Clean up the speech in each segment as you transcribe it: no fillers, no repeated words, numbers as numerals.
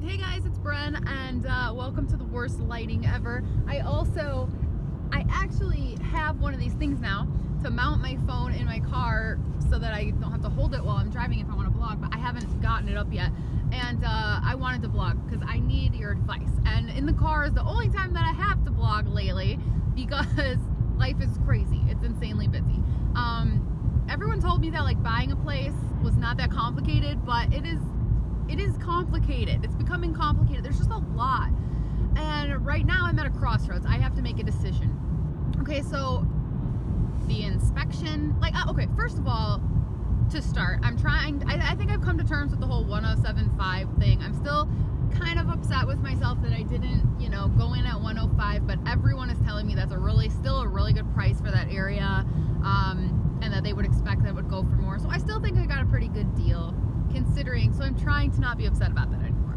Hey guys, it's Bren, and welcome to the worst lighting ever. I actually have one of these things now to mount my phone in my car so that I don't have to hold it while I'm driving if I want to vlog, but I haven't gotten it up yet. And I wanted to vlog because I need your advice. And in the car is the only time that I have to vlog lately because life is crazy. It's insanely busy. Everyone told me that like buying a place was not that complicated, but it is complicated. It's becoming complicated. There's just a lot. And right now I'm at a crossroads. I have to make a decision. Okay, so the inspection, okay, first of all, to start, I think I've come to terms with the whole 107.5 thing. I'm still kind of upset with myself that I didn't, go in at 105, but everyone is telling me that's still a really good price for that area, and that they would expect that it would go for more. So I still think I got a pretty good deal considering, so I'm trying to not be upset about that anymore.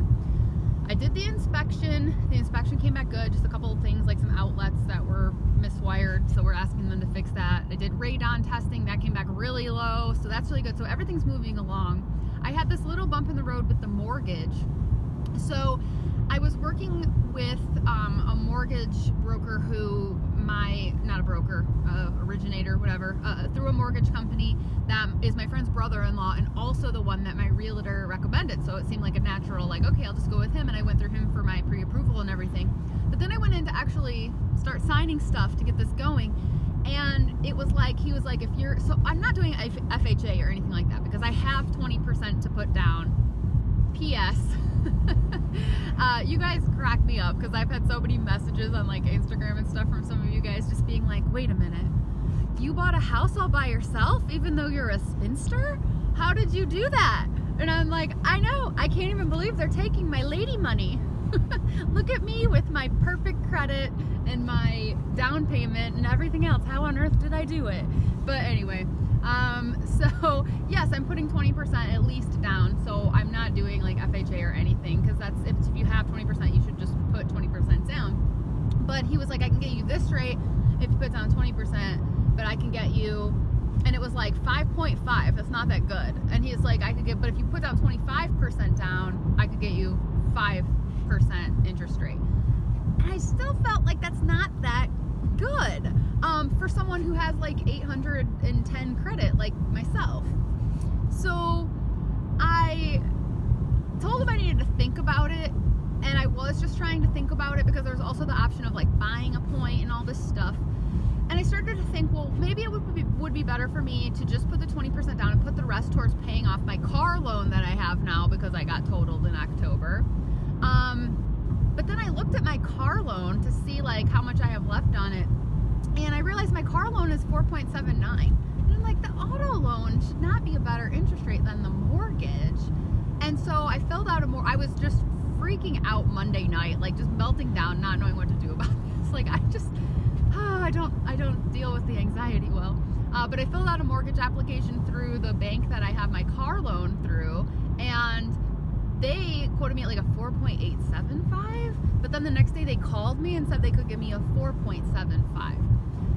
I did the inspection. The inspection came back good, just a couple of things like some outlets that were miswired, so we're asking them to fix that. I did radon testing, that came back really low, so that's really good. So everything's moving along. I had this little bump in the road with the mortgage. So I was working with a mortgage broker who not a broker, originator, whatever, through a mortgage company that is my friend's brother-in-law and also the one that my realtor recommended. So it seemed like a natural, like, okay, I'll just go with him, and I went through him for my pre-approval and everything. But then I went in to actually start signing stuff to get this going, and it was like, he was like, so I'm not doing FHA or anything like that because I have 20% to put down. P.S. You guys crack me up because I've had so many messages on like Instagram and stuff from some of you guys just being like, wait a minute, you bought a house all by yourself even though you're a spinster? How did you do that? And I'm like, I know, I can't even believe they're taking my lady money. Look at me with my perfect credit and my down payment and everything else. How on earth did I do it? But anyway, so yes, I'm putting 20% at least down, so I'm not doing like FHA or anything, because that's, if you have 20%, you should just put 20% down. But he was like, I can get you this rate if you put down 20%, but I can get you, and it was like 5.5, that's not that good. And he's like, but if you put down 25% down, I could get you 5% interest rate. And I still felt like that's not that good for someone who has like 810 credit like myself. So I told him I needed to think about it, and I was just trying to think about it because there's also the option of like buying a point and all this stuff. And I started to think, well, maybe it would be better for me to just put the 20% down and put the rest towards paying off my car loan that I have now because I got totaled in October. But then I looked at my car loan to see like how much I have left on it, and I realized my car loan is 4.79. And I'm like, the auto loan should not be a better interest rate than the mortgage. And so I filled out I was just freaking out Monday night, like just melting down, not knowing what to do about this. Like I don't deal with the anxiety well. But I filled out a mortgage application through the bank that I have my car loan through, and they quoted me at like a 4.875, but then the next day they called me and said they could give me a 4.75.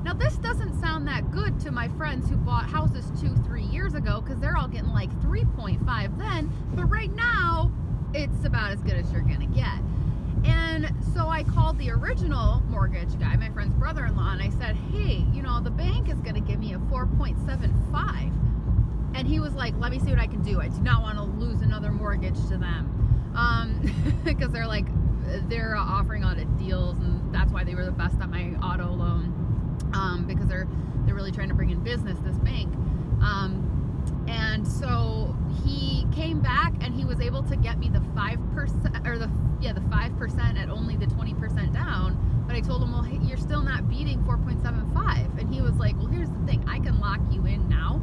Now this doesn't sound that good to my friends who bought houses 2-3 years ago, because they're all getting like 3.5 then, but right now it's about as good as you're gonna get. And so I called the original mortgage guy, my friend's brother-in-law, and I said, hey, the bank is gonna give me a 4.75. And he was like, let me see what I can do. I do not want to lose another mortgage to them. Because they're offering a lot of deals, and that's why they were the best at my auto loan. Because they're really trying to bring in business, this bank. And so he came back and he was able to get me the 5%, or the 5% at only the 20% down. But I told him, well, hey, you're still not beating 4.75. And he was like, well, here's the thing, I can lock you in now.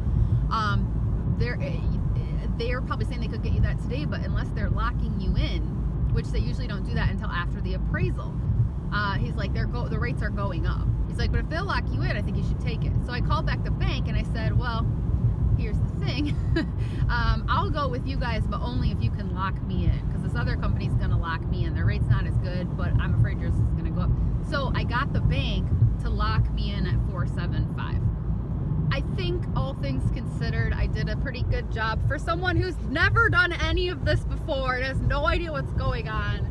They're probably saying they could get you that today, but unless they're locking you in, which they usually don't do that until after the appraisal, he's like, the rates are going up. He's like, but if they'll lock you in, I think you should take it. So I called back the bank and I said, well, here's the thing. I'll go with you guys, but only if you can lock me in, because this other company's going to lock me in. Their rate's not as good, but I'm afraid yours is going to go up. So I got the bank to lock me in at 4.75. I think all things considered, I did a pretty good job for someone who's never done any of this before and has no idea what's going on.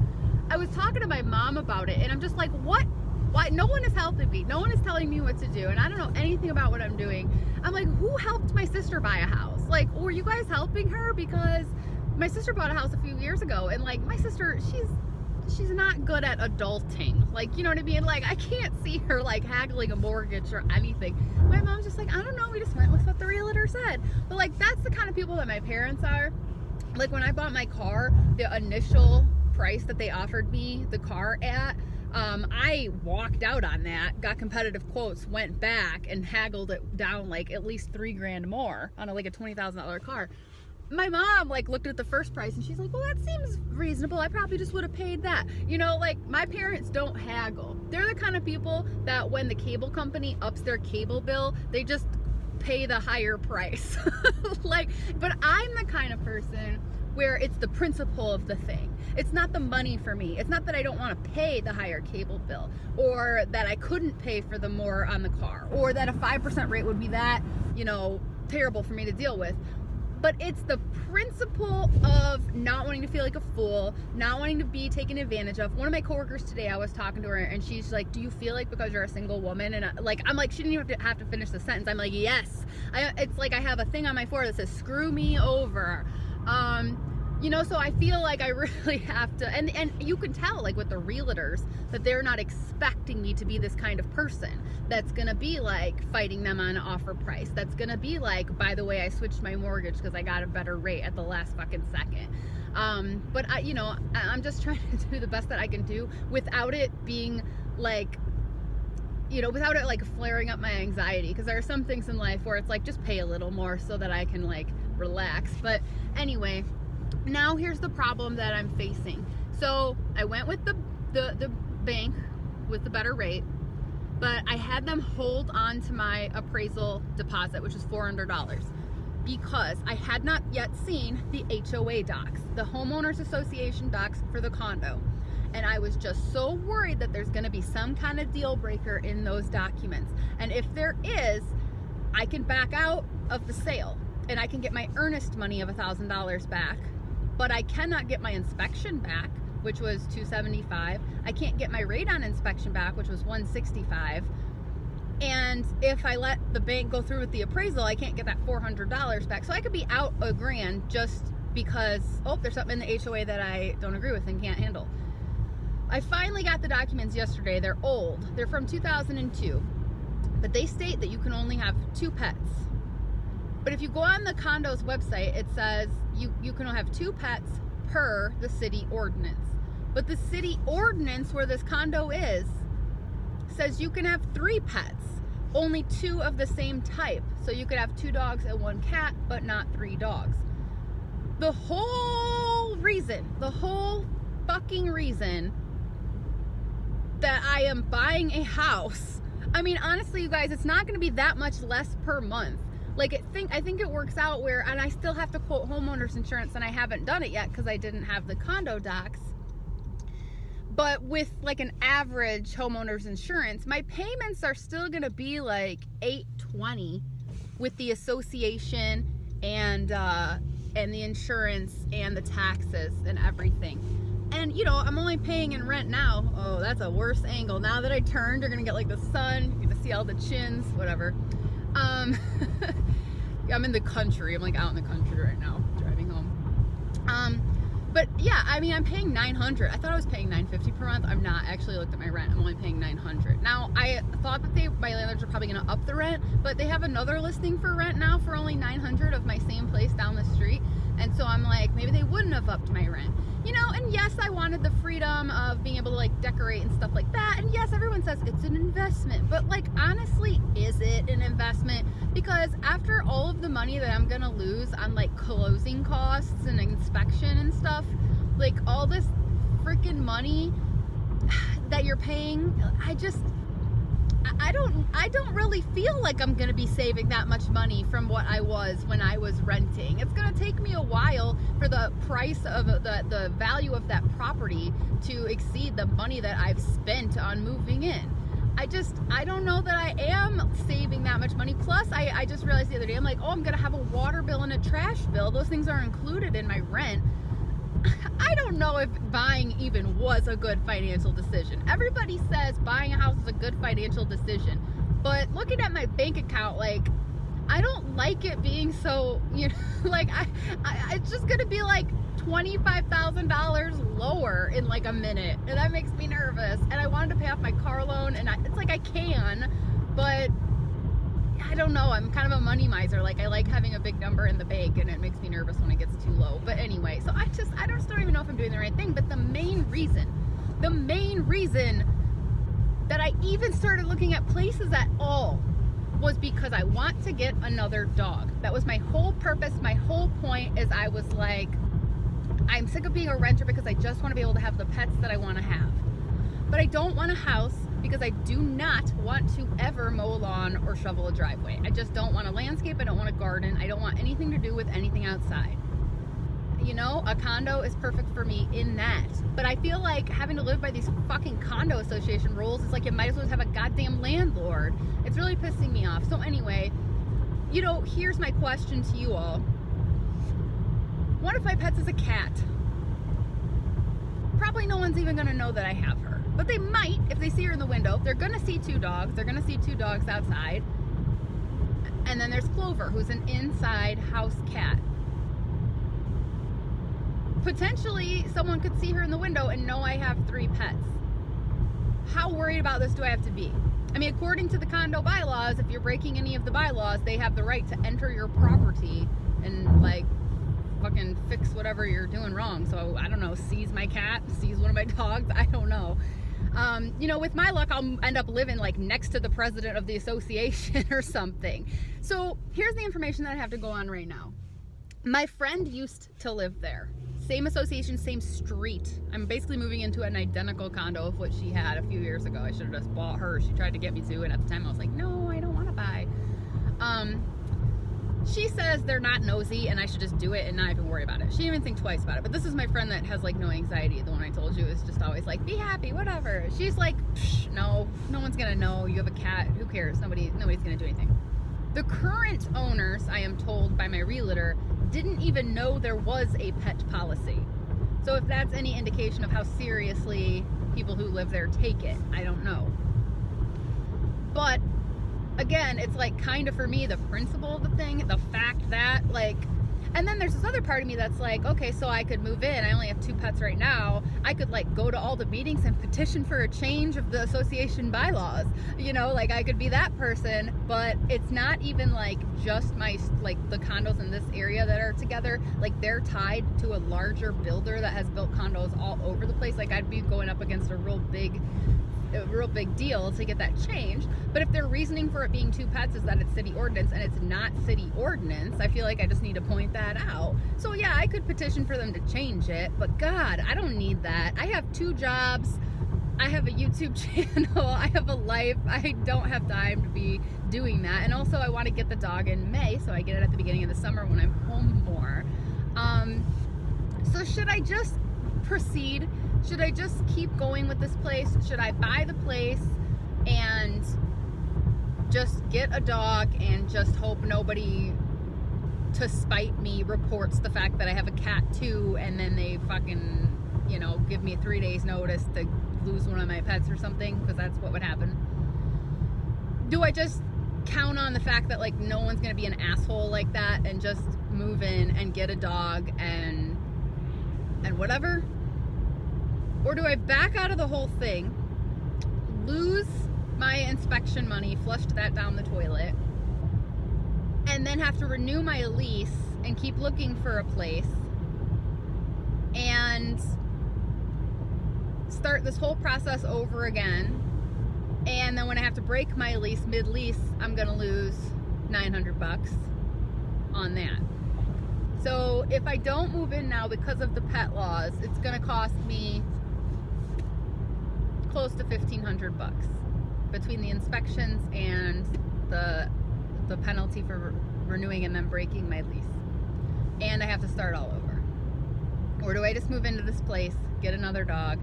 I was talking to my mom about it, and I'm just like, what? Why? No one is helping me. No one is telling me what to do, and I don't know anything about what I'm doing. I'm like, who helped my sister buy a house? Like, were you guys helping her? Because my sister bought a house a few years ago, and like, my sister, she's not good at adulting. Like, you know what I mean? Like, I can't see her like haggling a mortgage or anything. My mom's just like, I don't know, we just went with what the realtor said. But like, that's the kind of people that my parents are. Like, when I bought my car, the initial price that they offered me the car at, I walked out on that, got competitive quotes, went back and haggled it down like at least $3 grand more on like a $20,000 car. My mom like looked at the first price and she's like, well, that seems reasonable. I probably just would have paid that. You know, like, my parents don't haggle. They're the kind of people that when the cable company ups their cable bill, they just pay the higher price. Like, but I'm the kind of person where it's the principle of the thing. It's not the money for me. It's not that I don't want to pay the higher cable bill, or that I couldn't pay for the more on the car, or that a 5% rate would be that, you know, terrible for me to deal with. But it's the principle of not wanting to feel like a fool, not wanting to be taken advantage of. One of my coworkers today, I was talking to her and she's like, do you feel like because you're a single woman? And I'm like, she didn't even have to finish the sentence. I'm like, yes. It's like I have a thing on my forehead that says, screw me over. You know, so I feel like I really have to, and you can tell, like, with the realtors, that they're not expecting me to be this kind of person that's gonna be like fighting them on an offer price, that's gonna be like, by the way, I switched my mortgage because I got a better rate at the last fucking second. But you know, I'm just trying to do the best that I can do without it being like, you know, without it like flaring up my anxiety, because there are some things in life where it's like, just pay a little more so that I can like relax. But anyway, now here's the problem that I'm facing. So I went with the bank with the better rate, but I had them hold on to my appraisal deposit, which is $400, because I had not yet seen the HOA docs, the homeowners association docs for the condo. And I was just so worried that there's gonna be some kind of deal breaker in those documents. And if there is, I can back out of the sale and I can get my earnest money of $1,000 back. But I cannot get my inspection back, which was $275. I can't get my rate on inspection back, which was $165. And if I let the bank go through with the appraisal, I can't get that $400 back. So I could be out $1 grand just because, oh, there's something in the HOA that I don't agree with and can't handle. I finally got the documents yesterday. They're old. They're from 2002. But they state that you can only have 2 pets. But if you go on the condo's website, it says you can have 2 pets per the city ordinance. But the city ordinance where this condo is says you can have 3 pets, only 2 of the same type. So you could have 2 dogs and 1 cat, but not 3 dogs. The whole fucking reason that I am buying a house, I mean, honestly, you guys, it's not going to be that much less per month. Like, I think it works out where, and I still have to quote homeowners insurance, and I haven't done it yet because I didn't have the condo docs. But with like an average homeowners insurance, my payments are still gonna be like $820 with the association and the insurance and the taxes and everything. And you know, I'm only paying in rent now. Oh, that's a worse angle. Now that I turned, you're gonna get like the sun, you're gonna see all the chins, whatever. I'm in the country. I'm like out in the country right now, driving home. But yeah, I mean, I'm paying $900. I thought I was paying $950 per month. I'm not. I actually looked at my rent. I'm only paying $900. Now, I thought that my landlords are probably gonna up the rent, but they have another listing for rent now for only $900 of my same place down the street. And so I'm like, maybe they wouldn't have upped my rent. You know, and yes, I wanted the freedom of being able to like decorate and stuff like that. And yes, everyone says it's an investment, but like, honestly, is it an investment? Because after all of the money that I'm gonna lose on like closing costs and inspection and stuff, like all this freaking money that you're paying, I don't really feel like I'm gonna be saving that much money from what I was when I was renting. It's gonna take me a while for the price of the value of that property to exceed the money that I've spent on moving in. I don't know that I am saving that much money. Plus, I just realized the other day, I'm like, oh, I'm gonna have a water bill and a trash bill. Those things are included in my rent. I don't know if buying even was a good financial decision. Everybody says buying a house is a good financial decision, but looking at my bank account, like, I don't like it being so, you know, like, it's just gonna be like $25,000 lower in like a minute, and that makes me nervous. And I wanted to pay off my car loan, and it's like I can, but I don't know, I'm kind of a money miser. Like, I like having a big number in the bank, and it makes me nervous when it gets too low. But anyway, so I just don't even know if I'm doing the right thing. But the main reason that I even started looking at places at all was because I want to get another dog. That was my whole purpose. My whole point is I was like, I'm sick of being a renter because I just want to be able to have the pets that I want to have. But I don't want a house because I do not want to ever mow a lawn or shovel a driveway. I just don't want a landscape. I don't want a garden. I don't want anything to do with anything outside. You know, a condo is perfect for me in that. But I feel like having to live by these fucking condo association rules is like you might as well have a goddamn landlord. It's really pissing me off. So anyway, you know, here's my question to you all. What if my pet is a cat? Probably no one's even gonna know that I have her. But they might if they see her in the window. They're gonna see two dogs. They're gonna see two dogs outside. And then there's Clover, who's an inside house cat. Potentially, someone could see her in the window and know I have 3 pets. How worried about this do I have to be? I mean, according to the condo bylaws, if you're breaking any of the bylaws, they have the right to enter your property and, like, fucking fix whatever you're doing wrong. So, I don't know, seize my cat, seize one of my dogs, I don't know. You know, with my luck, I'll end up living, like, next to the president of the association or something. So, here's the information that I have to go on right now. My friend used to live there. Same association, same street. I'm basically moving into an identical condo of what she had a few years ago. I should have just bought her. She tried to get me to, and at the time I was like, no, I don't want to buy. She says they're not nosy and I should just do it and not even worry about it. She didn't even think twice about it. But this is my friend that has like no anxiety. The one I told you is just always like, be happy, whatever. She's like, no one's gonna know. You have a cat, who cares? Nobody's gonna do anything. The current owners, I am told by my realtor, didn't even know there was a pet policy. So if that's any indication of how seriously people who live there take it, I don't know. But again, it's like kind of for me the principle of the thing, the fact that like, and then there's this other part of me that's like, okay, so I could move in. I only have 2 pets right now. I could like go to all the meetings and petition for a change of the association bylaws. You know, like I could be that person, but it's not even like just my, like the condos in this area that are together. Like they're tied to a larger builder that has built condos all over the place. Like I'd be going up against a real big deal to get that changed. But if their reasoning for it being 2 pets is that it's city ordinance and it's not city ordinance, I feel like I just need to point that out. So yeah, I could petition for them to change it, but God, I don't need that. I have 2 jobs. I have a YouTube channel. I have a life. I don't have time to be doing that. And also I want to get the dog in May, so I get it at the beginning of the summer when I'm home more. So should I just proceed? Should I just keep going with this place? Should I buy the place and just get a dog and just hope nobody, to spite me, reports the fact that I have a cat too, and then they fucking, you know, give me 3 days notice to lose one of my pets or something, because that's what would happen. Do I just count on the fact that like no one's gonna be an asshole like that and just move in and get a dog and whatever? Or do I back out of the whole thing, lose my inspection money, flush that down the toilet, and then have to renew my lease and keep looking for a place and start this whole process over again? And then when I have to break my lease mid-lease, I'm gonna lose $900 on that. So if I don't move in now because of the pet laws, it's gonna cost me close to $1,500 between the inspections and the penalty for renewing and then breaking my lease. And I have to start all over. Or do I just move into this place, get another dog,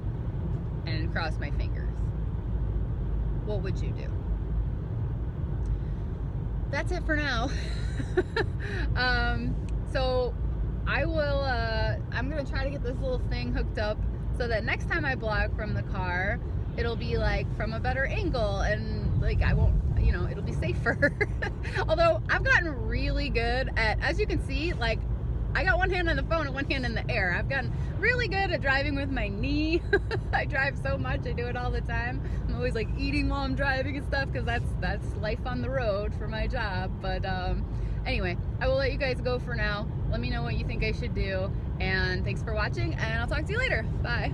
and cross my fingers? what would you do? That's it for now. So I will, I'm gonna try to get this little thing hooked up so that next time I vlog from the car, it'll be like from a better angle, and like I won't, you know, it'll be safer. Although I've gotten really good at, as you can see, like I got one hand on the phone and one hand in the air. I've gotten really good at driving with my knee. I drive so much, I do it all the time. I'm always like eating while I'm driving and stuff, because that's life on the road for my job. But anyway, I will let you guys go for now. Let me know what you think I should do, and thanks for watching, and I'll talk to you later. Bye.